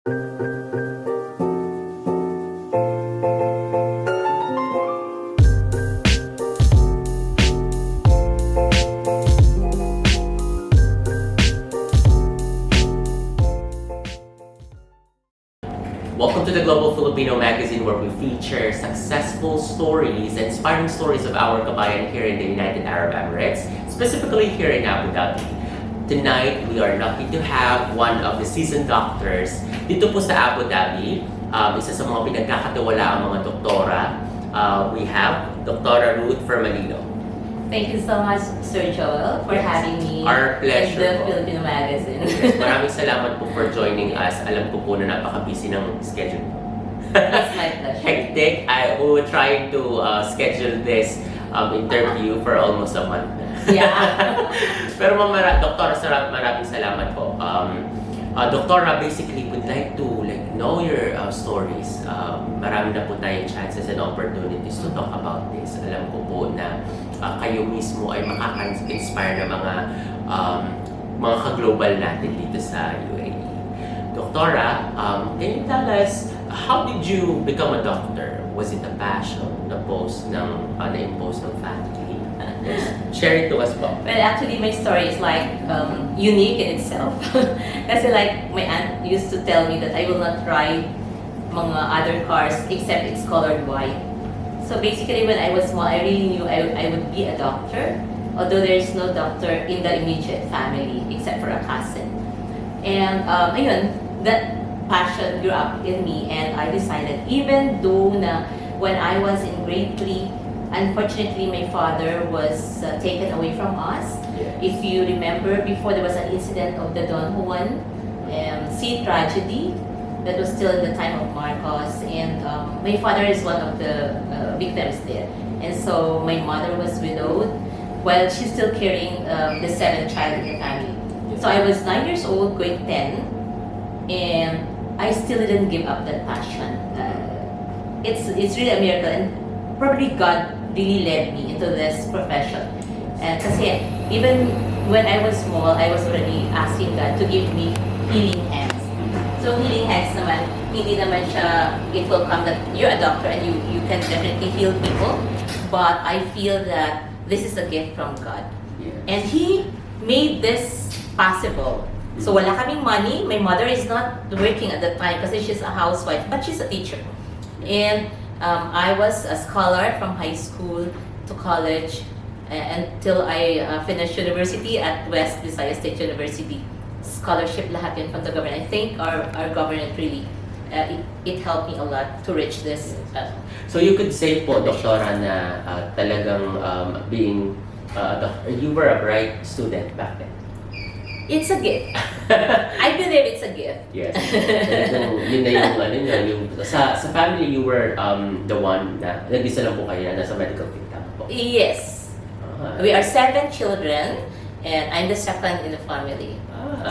Welcome to the Global Filipino Magazine, where we feature successful stories, inspiring stories of our kabayan here in the United Arab Emirates, specifically here in Abu Dhabi. Tonight, we are lucky to have one of the seasoned doctors dito po sa Abu Dhabi. Isa sa mga pinagkakatiwala ang mga doktora. We have Dr. Ruth Fermalino. Thank you so much, Sir Joel, for having me Our pleasure in the Filipino Magazine. Yes, maraming salamat po for joining us. Alam ko po na napaka-busy ng schedule. It's my pleasure. Hectic. We were trying to schedule this interview for almost a month. Yeah. Pero Dr. Sarap, maraming salamat po. Doktora, basically would like to know your stories. Marami na po tayong chances and opportunities to talk about this. Alam ko po na kayo mismo ay makaka-inspire ng mga ka-global natin dito sa UAE. Doktora, can you tell us, how did you become a doctor? Was it a passion na-impose ng family? Share it to us po. Well, actually, my story is unique in itself. Kasi my aunt used to tell me that I will not ride mga other cars except it's colored white. So basically, when I was small, I really knew I would be a doctor, although there's no doctor in the immediate family except for a cousin. And ayun, that passion grew up in me, and I decided, even though na when I was in grade 3, unfortunately, my father was taken away from us. Yes. If you remember, before there was an incident of the Don Juan sea tragedy that was still in the time of Marcos, and my father is one of the victims there. And so my mother was widowed while she's still carrying the 7th child in the family. So I was 9 years old, grade 10, and I still didn't give up that passion. It's really a miracle, and probably God really led me into this profession. And kasi even when I was small, I was already asking God to give me healing hands. So healing hands naman, hindi naman siya, it will come that you're a doctor and you can definitely heal people. But I feel that this is a gift from God. Yes. And He made this possible. So wala kaming money. My mother is not working at the time kasi she's a housewife, but she's a teacher. And I was a scholar from high school to college until I finished university at West Visayas State University. Scholarship lahat yun from the government. I think our government really, it helped me a lot to reach this. So you could say po, Doktora, na talagang being you were a bright student back then. It's a gift. I believe it's a gift. Yes. Yun na yung sa family, you were the one na nag-isa lang po kayo na nasa medical field, tama po? Yes. We are 7 children, and I'm the second in the family.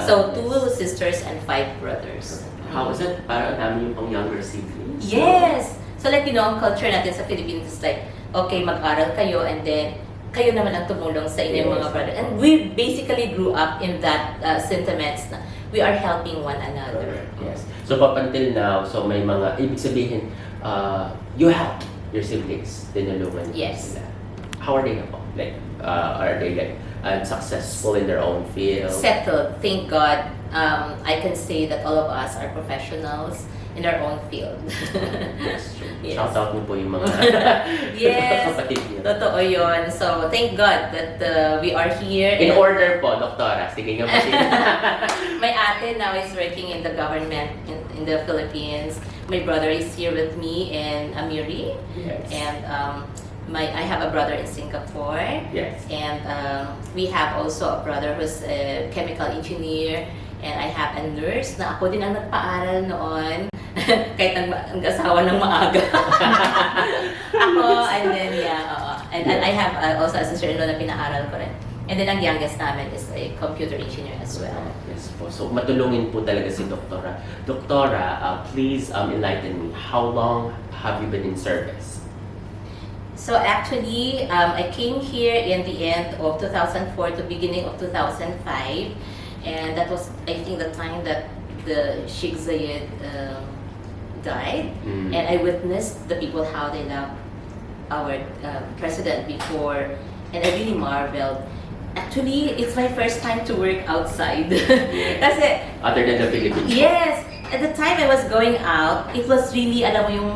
So 2 sisters and 5 brothers. How is it? Parang dami yung pang younger siblings. Yes. So ang culture natin sa Philippines is okay, mag-aral kayo, and then kayo naman ang tumulong sa inyong mga brother. And we basically grew up in that sentiments na we are helping one another. Yes. So up until now, so may mga, ibig sabihin, you help your siblings, tinulungan Yes. sila. How are they na po? Are they successful in their own field? Settled, thank God. I can say that all of us are professionals in our own field. Yes, true. Yes. Shout out mo po yung mga Yes, kapatid niyo. totoo yun. So, thank God that we are here. In order po, Doktora. Sige nga po. My ate now is working in the government in the Philippines. My brother is here with me in Amiri. Yes. And I have a brother in Singapore. Yes. And we have also a brother who's a chemical engineer. And I have a nurse na ako din ang nagpaaral noon. Kahit ang asawa ng maaga. Ako, and then, and I have also a sister-in-law na pinaaral ko rin. And then ang youngest namin is a computer engineer as well. Yes po. So matulungin po talaga si Doktora. Doktora, please enlighten me. How long have you been in service? So actually, I came here in the end of 2004 to beginning of 2005. And that was, I think, the time that the Sheikh Zayed died, Mm. and I witnessed the people how they love our president before, and I really marveled. Actually, it's my first time to work outside. Kasi, Other than the Philippines. yes, at the time I was going out, it was really, alam mo yung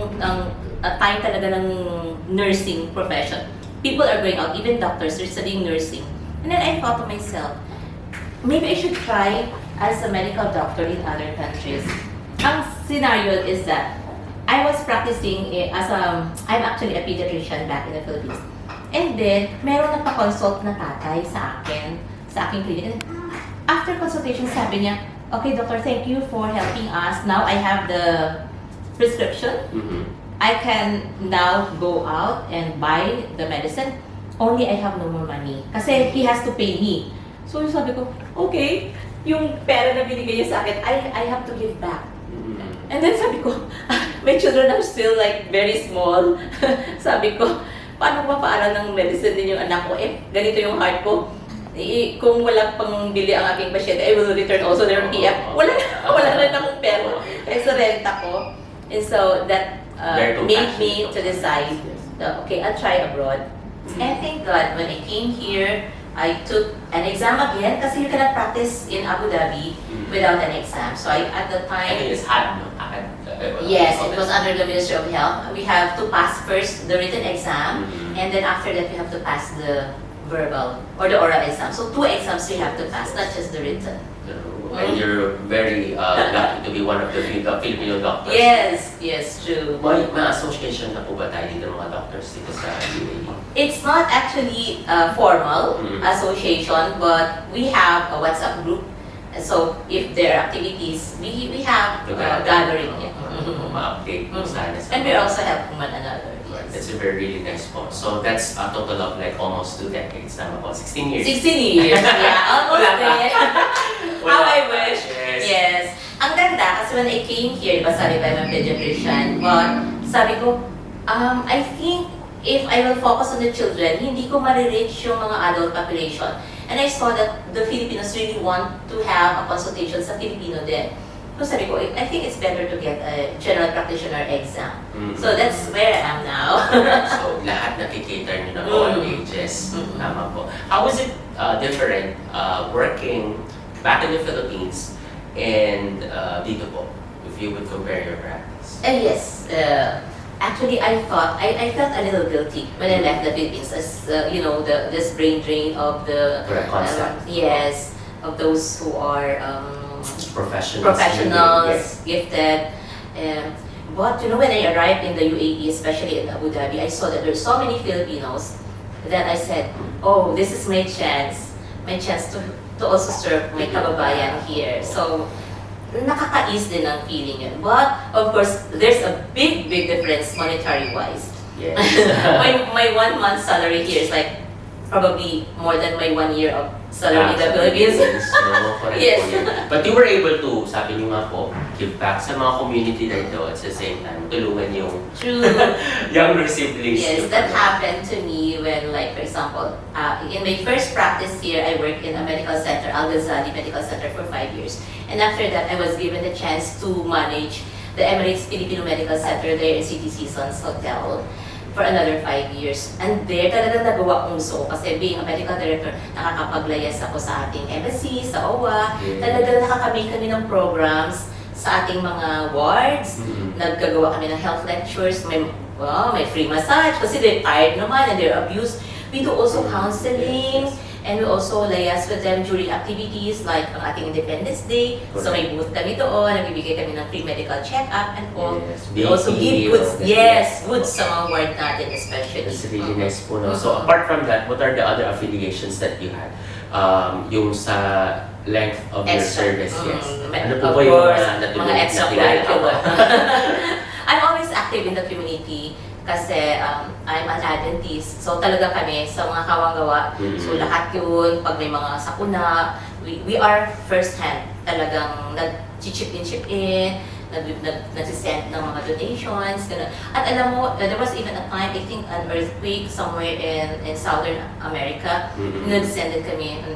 time talaga ng nursing profession. People are going out, even doctors, they're studying nursing. And then I thought to myself, maybe I should try as a medical doctor in other countries. Ang scenario is that I was practicing I'm actually a pediatrician back in the Philippines. And then, meron nagpa-consult na tatay sa aking clinic. And after consultation, sabi niya, okay, doctor, thank you for helping us. Now I have the prescription. Mm-hmm. I can now go out and buy the medicine. Only I have no more money. Kasi he has to pay me. So sabi ko, okay, yung pera na binigay niya sa akin, I have to give back. Mm-hmm. And then sabi ko, my children are still like very small. Sabi ko, paano mapaaral ng medicine din yung anak ko? Ganito yung heart ko. Kung wala pang bili ang aking pasyente, I will return also their PF. Wala rin akong pera. Kaya sa renta ko. And so that made me to decide, okay, I'll try abroad. And thank God, when I came here, I took an exam again kasi you cannot practice in Abu Dhabi without an exam. So at the I time, think it's hard, no? yes, it was under the Ministry of Health. We have to pass first the written exam, and then after that we have to pass the verbal or the oral exam. So 2 exams we have to pass, not just the written. And you're very lucky to be one of the Filipino doctors. Yes, true. May association na po ba tayo dito mga doctors dito sa UAE? It's not actually a formal Mhm. association, but we have a WhatsApp group. So if there are activities, we have gathering. Yeah. Ma-update po sana sa And we're also helping one another. Right. Yes. That's a very really nice po. So that's a total of like almost 2 decades. Tama po, 16 years. 16 years, yeah, almost Wala pa. there. Wala How I pa, wish. yes. Yes. Ang ganda, kasi when I came here, diba sabi ko, I'm a pediatrician, but sabi ko, I think if I will focus on the children, hindi ko marireach yung mga adult population. And I saw that the Filipinos really want to have a consultation sa Filipino din. So sabi ko, I think it's better to get a general practitioner exam. Mhm. So that's where I am now. So lahat nakikater nyo na all ages. Tama po. How is it different working back in the Philippines and dito po, if you would compare your practice? Yes. Actually, I felt a little guilty when I left the Philippines as, this brain drain of the, Correct concept. yes, of those who are Professionals. professionals, gifted. But, when I arrived in the UAE, especially in Abu Dhabi, I saw that there's so many Filipinos that I said, oh, this is my chance to also serve my kababayan here. So, nakaka-ease din ang feeling yun. But, of course, there's a big difference monetary-wise. Yes. my 1 month salary here is like probably more than my 1 year of salary in the Philippines. No, correct Yes. po yun. But you were able to, sabi niyo nga po, give back sa mga community dito at the same time, tulungan yung True. younger siblings. Yes, that happened to me when, like, for example, in my first practice here, I worked in a medical center, Al Ghazali Medical Center for 5 years. And after that, I was given the chance to manage the Emirates Filipino Medical Center there in City Seasons Hotel for another 5 years. And there, talagang nagawa kong so. Kasi being a medical director, nakakapaglayas ako sa ating embassy, sa OWA. Yeah. Talagang nakakamit kami ng programs sa ating mga wards. Nagkagawa kami ng health lectures. May free massage kasi they're tired naman and they're abused. We do also counseling. And we also layas with them during activities like ang ating Independence Day. So may booth kami doon, nagbibigay kami ng free medical check-up and all. Yes, We also give goods, goods sa mga ward natin especially. That's really nice po. No? So apart from that, what are the other affiliations that you had? Yung sa length of your service, yes. Ano po Of ba yung course, mga natulungan mga na kilala ko? extracurricular. I'm always active in the community kasi I'm an Adventist. So talaga kami sa mga kawang-gawa. So lahat yun, pag may mga sakuna, we are first hand. Talagang nag-chip in, nag-send ng mga donations. Ganun. At alam mo, there was even a time, I think an earthquake somewhere in Southern America. Nag-send kami,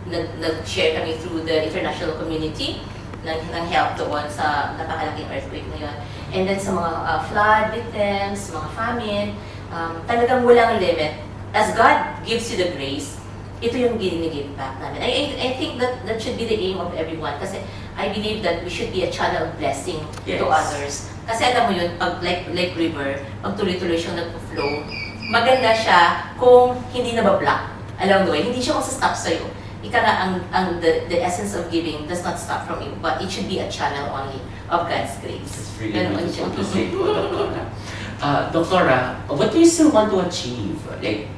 nag-share kami through the international community. ng help doon sa napakalaking earthquake na yun. And then sa mga flood victims, mga famine, talagang walang limit. As God gives you the grace, ito yung give back namin. I think that should be the aim of everyone kasi I believe that we should be a channel of blessing to others. Kasi alam mo yun, pag like river, pag tuloy-tuloy siyang nag-flow, maganda siya kung hindi nabablock along the way. Hindi siya stop sa'yo. Ika nga, the essence of giving does not stop from you, but it should be a channel only of God's grace. It's really beautiful to say po, Doctora. Doctora, what do you still want to achieve? Like,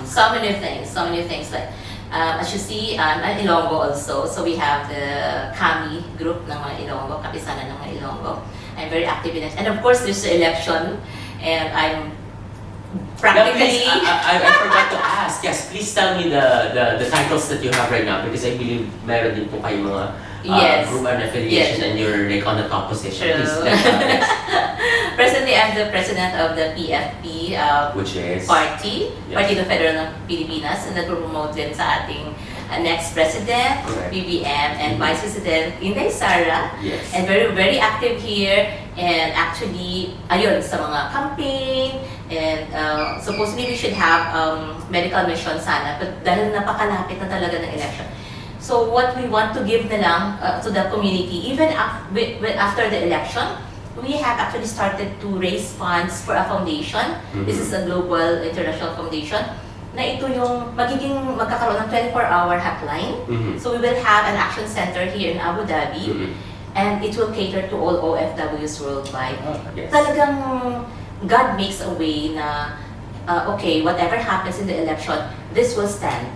so many things. Like, as you see, I'm Ilonggo also, so we have the Kami group ng mga Ilonggo, kapisanan ng mga Ilonggo. I'm very active in it. And of course, there's the election, and I'm practically... I forgot to ask. Yes, please tell me the titles that you have right now because I believe meron din po kayo mga group and affiliation and you're like on the top position. True. Please, Presently, I'm the president of the PFP which is party, Partido Federal ng Pilipinas, and nag-promote din sa ating next president, BBM, and Vice President Inday Sara. Yes. And very, very active here. And actually, ayun, sa mga campaign, and supposedly we should have medical mission sana, but dahil napakalapit na talaga ng election. So what we want to give na lang to the community, even after the election, we have actually started to raise funds for a foundation. This is a global international foundation na ito yung magkakaroon ng 24-hour hotline. So we will have an action center here in Abu Dhabi and it will cater to all OFWs worldwide. Talagang God makes a way na okay, whatever happens in the election, this will stand.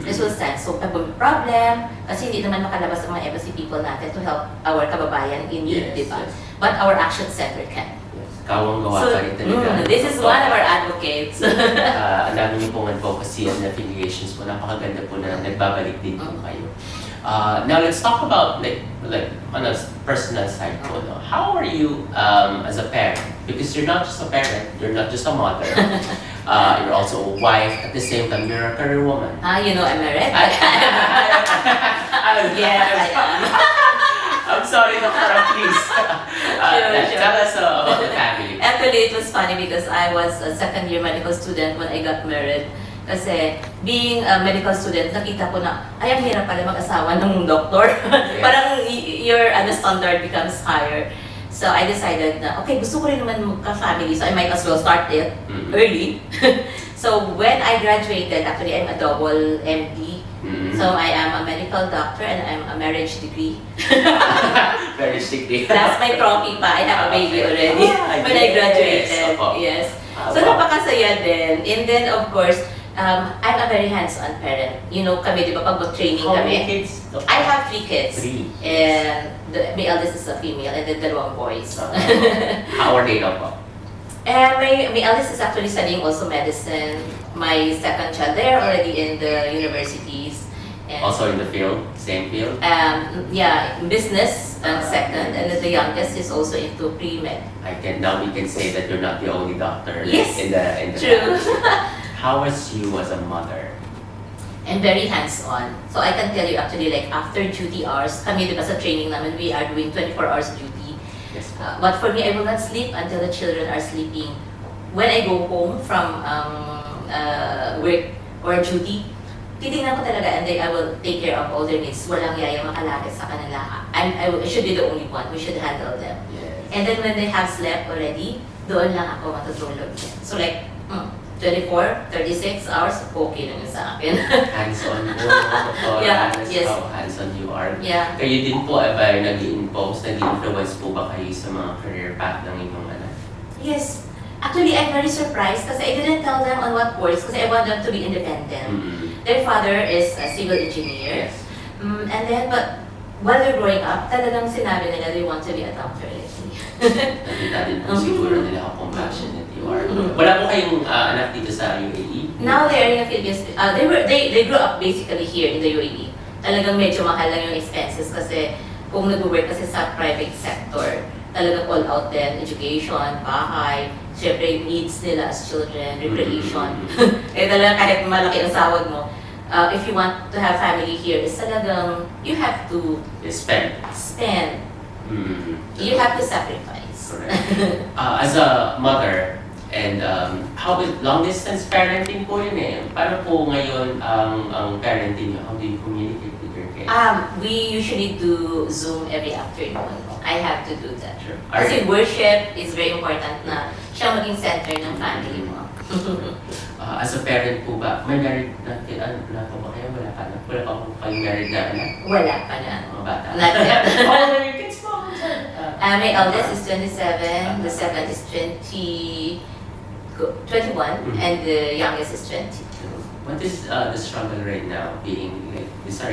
This will stand. So, pag may problem, kasi hindi naman makalabas ang mga embassy people natin to help our kababayan in need, di ba? But our action center can. Kawang gawa pa rin talaga. This is one of our advocates. Ang dami niyo pong advocacy and affiliations po. Napakaganda po na nagbabalik din po kayo. Now let's talk about like on a personal side po. No? How are you as a parent? Because you're not just a parent, you're not just a mother. You're also a wife. At the same time, you're a career woman. You know, I'm married. Yes, I am. I'm sorry, Doctor, please. Tell us about the family. Actually, it was funny because I was a second-year medical student when I got married. Kasi being a medical student, nakita ko na, ay, ang hirap pala mag-asawa ng doktor. Parang your standard becomes higher. So I decided na, okay, gusto ko rin naman magka-family, so I might as well start it early. So when I graduated, actually I'm a double MD. So I am a medical doctor and I'm a marriage degree. Marriage degree. That's my trophy pa. I have a baby already when I graduated. Yes. So napakasaya din. And then of course, I'm a very hands-on parent. You know, kami, di ba, pag mag-training How kami. many kids? I have 3 kids. 3. And my eldest is a female and then 2 boys. How are they now po? And my eldest is actually studying also medicine. My second child, they're already in the universities. And, Also in the field? Same field? yeah, business second. And then the youngest is also into pre-med. Now we can say that you're not the only doctor Yes, in the true. How was you as a mother? And very hands-on. So I can tell you actually like after duty hours, kami diba sa training namin, we are doing 24 hours duty. Yes. But for me, I will not sleep until the children are sleeping. When I go home from work or duty, titingnan ko talaga and then I will take care of all their needs. Walang yaya makalapit sa kanila. I should be the only one. We should handle them. Yes. And then when they have slept already, doon lang ako matutulog. So like, 24, 36 hours, okay lang yun sa akin. Hands-on po, Doctor. Yeah, That's yes. how hands-on you are. Yeah. Kayo din po, nag-i-impose, nag-i-influence po ba kayo sa mga career path ng inyong anak? Yes. Actually, I'm very surprised kasi I didn't tell them on what course kasi I want them to be independent. Their father is a civil engineer. Yes. And then, but while they're growing up, talagang sinabi nila they want to be a doctor like me. Nakita din po siguro nila how compassionate you are. Wala po kayong anak dito sa UAE? Now they're in the Philippines. They grew up basically here in the UAE. Talagang medyo mahal lang yung expenses kasi kung nag-work kasi sa private sector, talagang all out din, education, bahay, syempre yung needs nila as children, recreation. Kaya talaga kahit malaki ang sahod mo, if you want to have family here, is talagang you have to Spend. spend. Mm. You have to sacrifice. Correct. As a mother, and how is long distance parenting po yun eh? Paano po ngayon ang parenting niyo? How do you communicate with your kids? We usually do Zoom every afternoon. I have to do that. Sure. Kasi worship is very important na siya maging center ng family mo. As a parent po ba, may married na po ba kayo? Wala pa na? Wala pa po kayong married na anak? Wala pa na. Mga bata? Not yet. How old are your kids po? My eldest is 27, the second is 21, and the youngest is 22. What is the struggle right now being like, these are,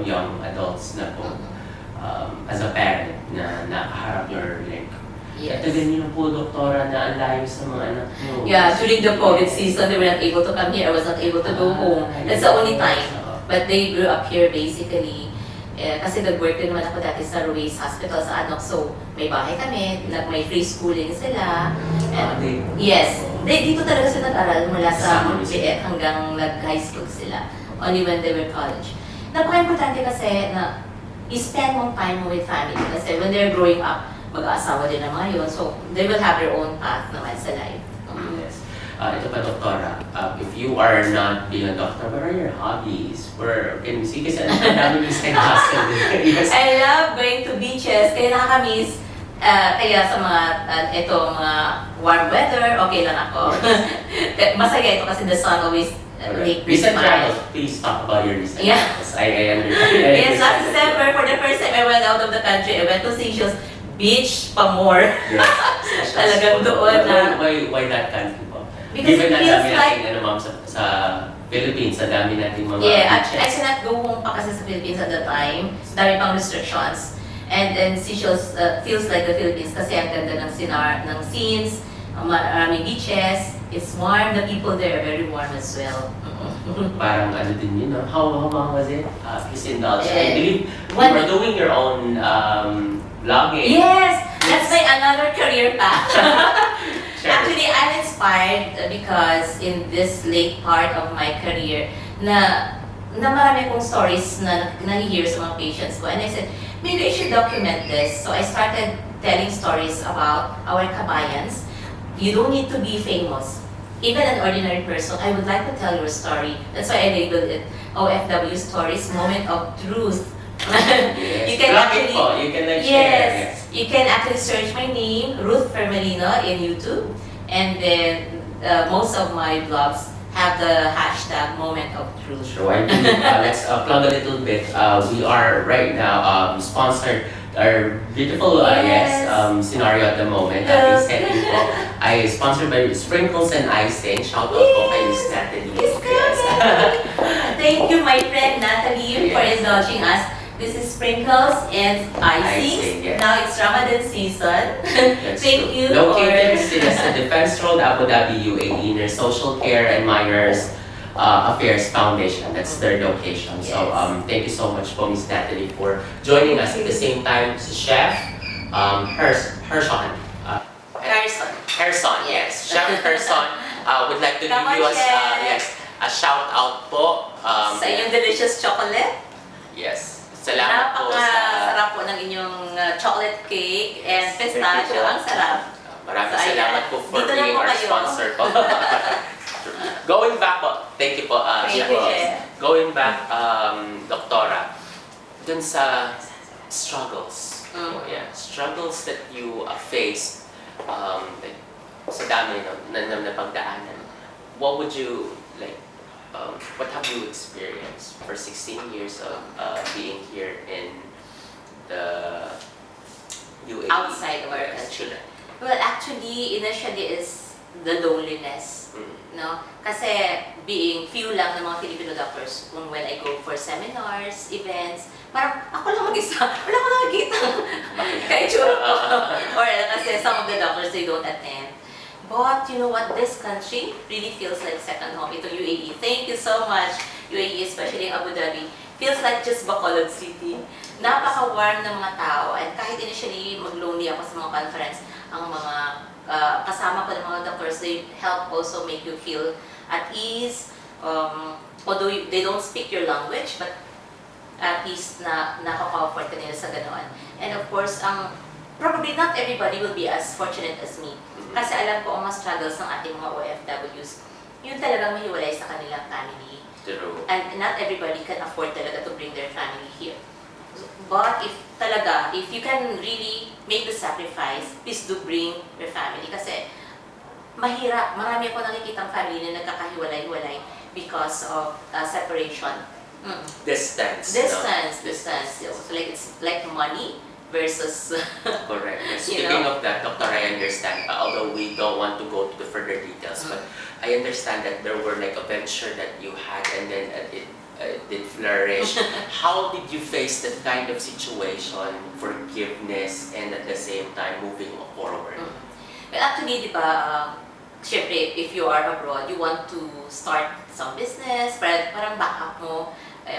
young adults na po as a parent na nakaharap your like, Yes. katagan niyo po, doktora, na ang layo sa mga anak niyo. Yeah, during the COVID season, they were not able to come here. I was not able to go home. That's the only time. But they grew up here basically. Kasi nag-work din naman ako dati sa Ruiz Hospital sa Anok. So, may bahay kami, may free schooling sila. Yes. Dito talaga sila nag-aral mula sa BF hanggang nag-high school sila. Only when they were college. Napaka-importante kasi na i-spend mong time with family. Kasi when they're growing up, mag-aasawa din naman yun. So, they will have their own path naman sa life. Yes. Ito pa, doktora. If you are not being a doctor, what are your hobbies? Where can we see? Kasi ang dami yung side hustle din. Yes. I love going to beaches. Kaya nakakamiss. Kaya sa mga warm weather, okay lang ako. Masaya ito kasi the sun always make me Recent smile. travels, please talk about your recent Yeah. travels. I understand. Yes, last December, for the first time I went out of the country. I went to Seychelles Beach pa more. Yes. Talagang doon na. Why that country po? Because Given it na feels dami like- natin, ma'am, sa Philippines, sa dami natin mga Yeah, I beaches. cannot go home pa kasi sa Philippines at the time. Dami pang restrictions. And then Seychelles feels like the Philippines kasi ang ganda ng scenes, maraming beaches, it's warm, the people there are very warm as well. Parang ano din yun, no? How long was it? Please indulge. I Yeah. believe you One- were doing your own vlogging. Yes, that's my another career path. Sure. Actually, I'm inspired because in this late part of my career na marami akong stories na nangihir sa mga patients ko. And I said, maybe I should document this. So I started telling stories about our kabayans. You don't need to be famous. Even an ordinary person, I would like to tell your story. That's why I labeled it OFW Stories, Moment of Truth. Yes. You can Vlog it actually- po. You can like Yes, share. you can actually search my name, Ruth Fermalino, in YouTube, and then most of my vlogs have the hashtag Moment of Truth. Sure. I believe, let's plug a little bit. We are right now sponsored our beautiful Yes. scenario at the moment. Yes. Setting po ay sponsored by Sprinkles and Icing. Shout out po kay Miss Natalie. Yes, Thank you, my friend Natalie, for indulging us. This is Sprinkles and Icing. Icing, yes. Now it's Ramadan season. That's Thank true. you Located for- sa Defense Road, Abu Dhabi, UAE, near Social Care and Minors Affairs Foundation. That's their location. So Yes. thank you so much po, Miss Natalie, for joining us at the same time si Chef Herson. Herson, yes. Chef Herson would like to Come give you on, Chef. a shout out po. Sa inyong delicious chocolate. Yes. Salamat po sa... Napaka-sarap po ng inyong chocolate cake and pistachio. Ang sarap. Maraming So, ayan. salamat po for Dito na being po our kayo. sponsor po. Going back po, thank you po, Thank Chef you, Ross. Chef. Going back, Doktora, dun sa struggles, yeah, struggles that you faced, like, sa dami na pagdaanan, what would you, like, what have you experienced for 16 years of being here in the UAE? Outside of our country. Well, actually, initially is the loneliness. No? Kasi being few lang ng mga Filipino doctors, when I go for seminars, events, parang ako lang mag-isa, wala ko nakikita. Kaya itsura ko. Or kasi some of the doctors, they don't attend. But you know what, this country really feels like second home. Ito UAE. Thank you so much, UAE, especially Abu Dhabi. Feels like just Bacolod City. Napaka-warm ng mga tao. And kahit initially mag-lonely ako sa mga conference, ang mga kasama ko ng mga doctors, they help also make you feel at ease. although they don't speak your language, but at least na nakaka-comfort ka nila sa ganoon. And of course, probably not everybody will be as fortunate as me. Kasi alam ko ang mga struggles ng ating mga OFWs, yun talagang mahiwalay sa kanilang family. True. And not everybody can afford talaga to bring their family here. But if you can really make the sacrifice, please do bring your family. Kasi mahirap, marami ako nakikitang family na nagkakahiwalay-hiwalay because of separation. Distance. So like it's like money versus Correct. You Speaking know? of that, Doctor, I understand, although we don't want to go to the further details, but I understand that there were like a venture that you had and then it did flourish. How did you face that kind of situation, forgiveness, and at the same time moving forward? Well, actually, di ba, syempre, if you are abroad, you want to start some business, parang backup mo,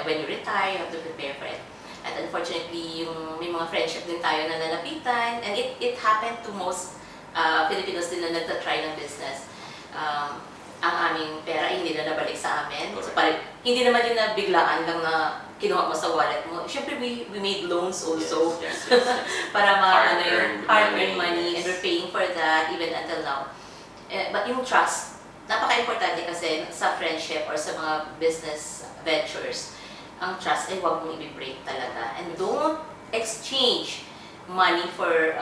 when you retire, you have to prepare for it. And unfortunately, may mga friendship din tayo na nalapitan, and it happened to most Filipinos din na nagtatry ng business. Ang aming pera hindi na nabalik sa amin. So, parang, hindi naman yun na biglaan lang na kinuha mo sa wallet mo. Siyempre, we made loans also. Yes. Para Hard-earned hard-earned money, yes. and we're paying for that even until now. But yung trust, napaka-importante kasi sa friendship or sa mga business ventures, ang trust ay huwag mong i-break talaga. And don't exchange money for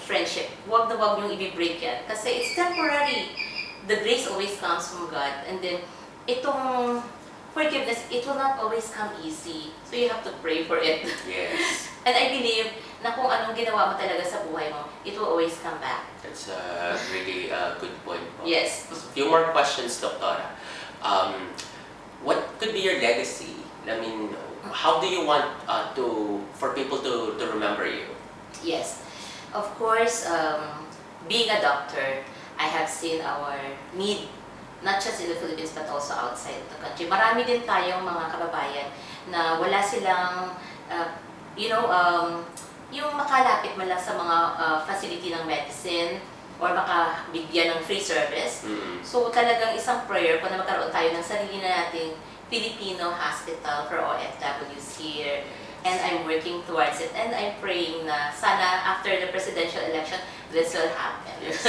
friendship. Huwag yung i-break yan. Kasi it's temporary. The grace always comes from God. And then, itong forgiveness, it will not always come easy. So you have to pray for it. Yes. And I believe na kung anong ginawa mo talaga sa buhay mo, it will always come back. That's a really good point po. Yes. A few more questions, Doctora. What could be your legacy? I mean, how do you want for people to remember you? Yes. Of course, being a doctor, I have seen our need, not just in the Philippines but also outside the country. Marami din tayong mga kababayan na wala silang, yung makalapit man lang sa mga facility ng medicine or makabigyan ng free service. So talagang isang prayer po na magkaroon tayo ng sarili na nating Filipino hospital for OFWs here. And I'm working towards it. And I'm praying na sana after the presidential election, this will happen. Yes.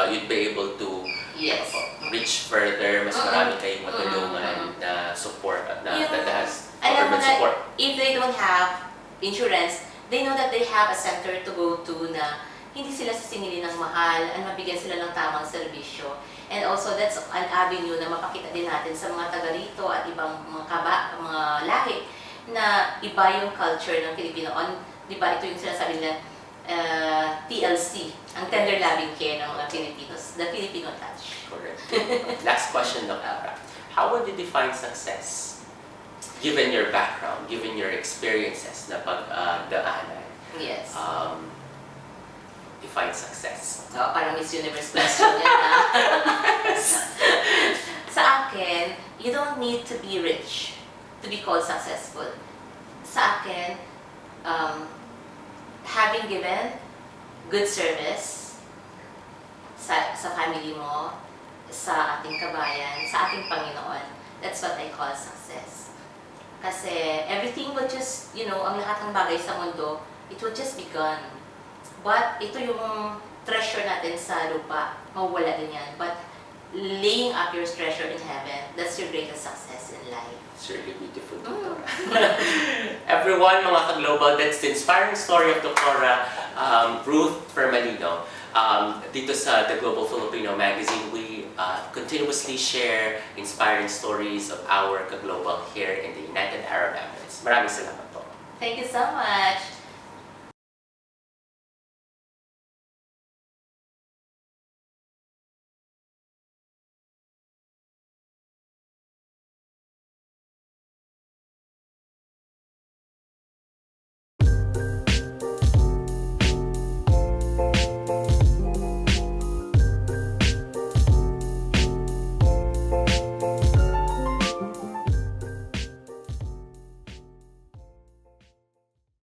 You'd be able to Yes. reach further, mas marami kayong matulungan na support at that has Alam mo government na, support. if they don't have insurance, they know that they have a center to go to na hindi sila sisingilin ng mahal at mabigyan sila ng tamang serbisyo. And also, that's an avenue na mapakita din natin sa mga taga rito at ibang mga lahi na iba yung culture ng Filipino. Di ba, ito yung sinasabi nila, TLC, ang tender loving care ng mga Filipinos, the Filipino touch. Correct. Last question, Dr. How would you define success? Given your background, given your experiences na pagdaanan, Yes. Define success. Parang Miss Universe question yan na. Sa akin, you don't need to be rich to be called successful. Sa akin, having given good service sa family mo, sa ating kabayan, sa ating Panginoon, that's what I call success. Kasi everything will just, ang lahat ng bagay sa mundo, it will just be gone. But ito yung treasure natin sa lupa, mawawala din yan. But laying up your treasure in heaven, that's your greatest success in life. It's really beautiful, Doctora. Everyone, mga ka-global, that's the inspiring story of Doctora Ruth Permalino. Dito sa the Global Filipino Magazine, we continuously share inspiring stories of our ka-global here in the United Arab Emirates. Maraming salamat po. Thank you so much.